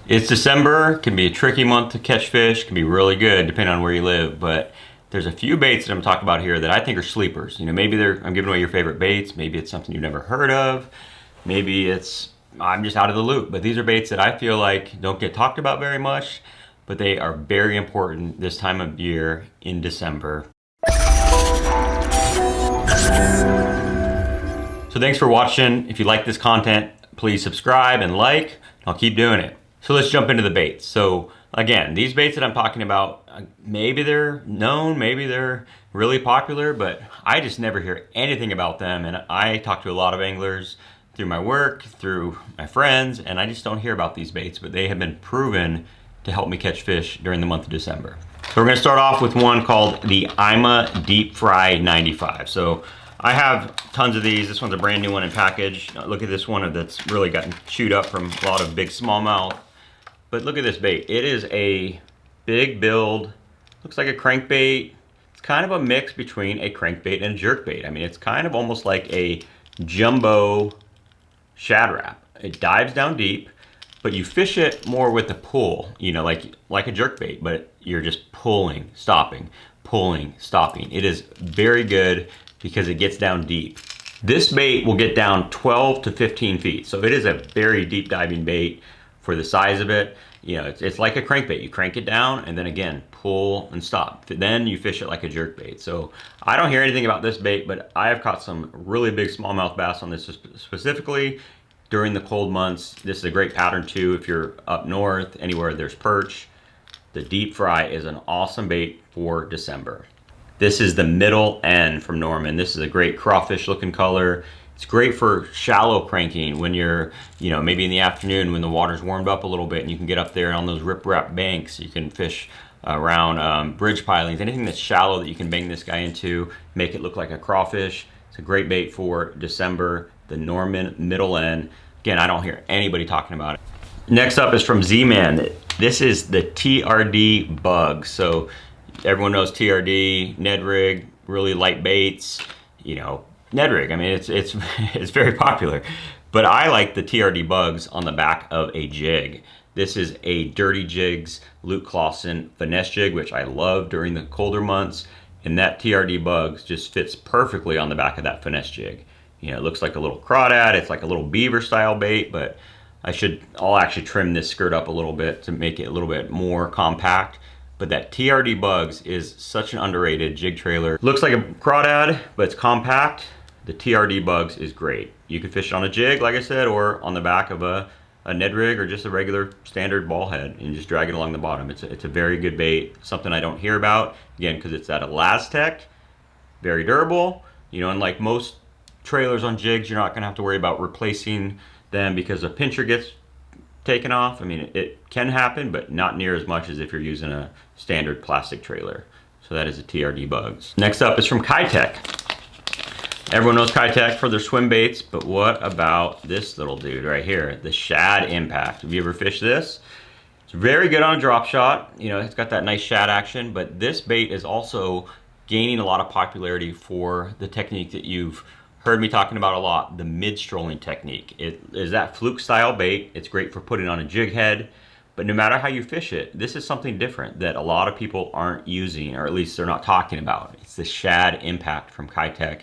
It's December, can be a tricky month to catch fish, can be really good depending on where you live, but there's a few baits that I'm talking about here that I think are sleepers. You know, maybe I'm giving away your favorite baits, maybe it's something you've never heard of, maybe I'm just out of the loop, but these are baits that I feel like don't get talked about very much, but they are very important this time of year in December. So thanks for watching. If you like this content, please subscribe and like. I'll keep doing it. So let's jump into the baits. So again, these baits that I'm talking about, maybe they're known, maybe they're really popular, but I just never hear anything about them. And I talk to a lot of anglers through my work, through my friends, and I just don't hear about these baits, but they have been proven to help me catch fish during the month of December. So we're gonna start off with one called the Ima Deep Fry 95. So I have tons of these. This one's a brand new one in package. Look at this one that's really gotten chewed up from a lot of big smallmouth. But look at this bait. It is a big build, looks like a crankbait. It's kind of a mix between a crankbait and a jerkbait. I mean, it's kind of almost like a jumbo Shad Rap. It dives down deep, but you fish it more with a pull, you know, like a jerkbait, but you're just pulling, stopping, pulling, stopping. It is very good because it gets down deep. This bait will get down 12 to 15 feet. So it is a very deep diving bait for the size of it. You know, it's like a crankbait. You crank it down and then again, pull and stop. Then you fish it like a jerkbait. So I don't hear anything about this bait, but I have caught some really big smallmouth bass on this specifically during the cold months. This is a great pattern too if you're up north, anywhere there's perch. The Deep Fry is an awesome bait for December. This is the Middle N from Norman. This is a great crawfish looking color. It's great for shallow cranking when you're, you know, maybe in the afternoon when the water's warmed up a little bit and you can get up there on those riprap banks. You can fish around bridge pilings, anything that's shallow that you can bang this guy into, make it look like a crawfish. It's a great bait for December, the Norman Middle N. Again, I don't hear anybody talking about it. Next up is from Z-Man. This is the TRD Bug. So everyone knows TRD, Ned Rig, really light baits, you know, Ned Rig. I mean, it's very popular, but I like the TRD Bugs on the back of a jig. This is a Dirty Jigs Luke Clausen finesse jig, which I love during the colder months, and that TRD Bugs just fits perfectly on the back of that finesse jig. You know, it looks like a little crawdad. It's like a little beaver style bait, but I'll actually trim this skirt up a little bit to make it a little bit more compact. But that TRD Bugs is such an underrated jig trailer. Looks like a crawdad, but it's compact. The TRD Bugs is great. You can fish it on a jig, like I said, or on the back of a Ned Rig or just a regular standard ball head and just drag it along the bottom. It's a very good bait, something I don't hear about, again, because it's at Elastec, very durable. You know, and like most trailers on jigs, you're not gonna have to worry about replacing them because a pincher gets taken off. I mean, it can happen, but not near as much as if you're using a standard plastic trailer. So that is the TRD Bugs. Next up is from Keitech. Everyone knows Keitech for their swim baits, but what about this little dude right here, the Shad Impact? Have you ever fished this? It's very good on a drop shot. You know, it's got that nice shad action, but this bait is also gaining a lot of popularity for the technique that you've heard me talking about a lot, the mid-strolling technique. It is that fluke style bait. It's great for putting on a jig head, but no matter how you fish it, this is something different that a lot of people aren't using, or at least they're not talking about. It's the Shad Impact from Keitech.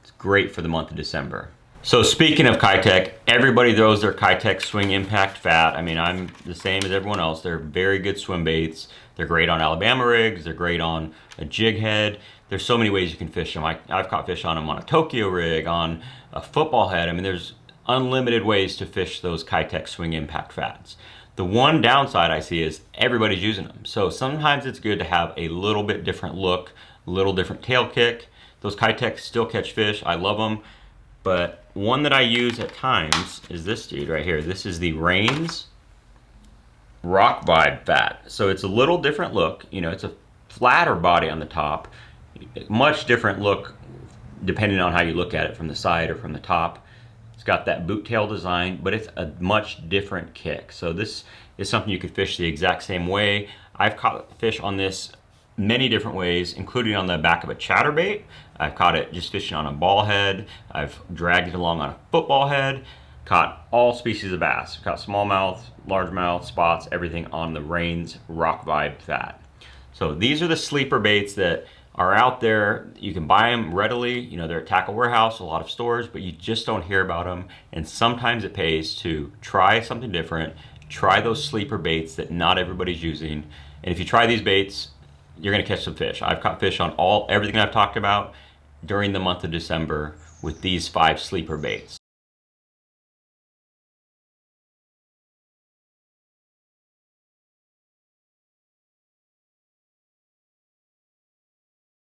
It's great for the month of December. So speaking of Keitech, everybody throws their Keitech Swing Impact Fat. I mean, I'm the same as everyone else. They're very good swim baits. They're great on Alabama rigs. They're great on a jig head. There's so many ways you can fish them. I've caught fish on them on a Tokyo rig, on a football head. I mean, there's unlimited ways to fish those Keitech Swing Impact Fats. The one downside I see is everybody's using them. So sometimes it's good to have a little bit different look, a little different tail kick. Those Keitech still catch fish. I love them. But one that I use at times is this dude right here. This is the Rains Rock Vibe Fat. So it's a little different look. You know, it's a flatter body on the top. Much different look depending on how you look at it, from the side or from the top. It's got that boot tail design, but it's a much different kick. So this is something you could fish the exact same way. I've caught fish on this many different ways, including on the back of a chatterbait. I've caught it just fishing on a ball head. I've dragged it along on a football head. Caught all species of bass. Caught smallmouth, largemouth, spots, everything on the Rains Rock Vibe Fat. So these are the sleeper baits that are out there. You can buy them readily. You know, they're at Tackle Warehouse, a lot of stores, but you just don't hear about them. And sometimes it pays to try something different, try those sleeper baits that not everybody's using. And if you try these baits, you're gonna catch some fish. I've caught fish on everything I've talked about during the month of December with these 5 sleeper baits.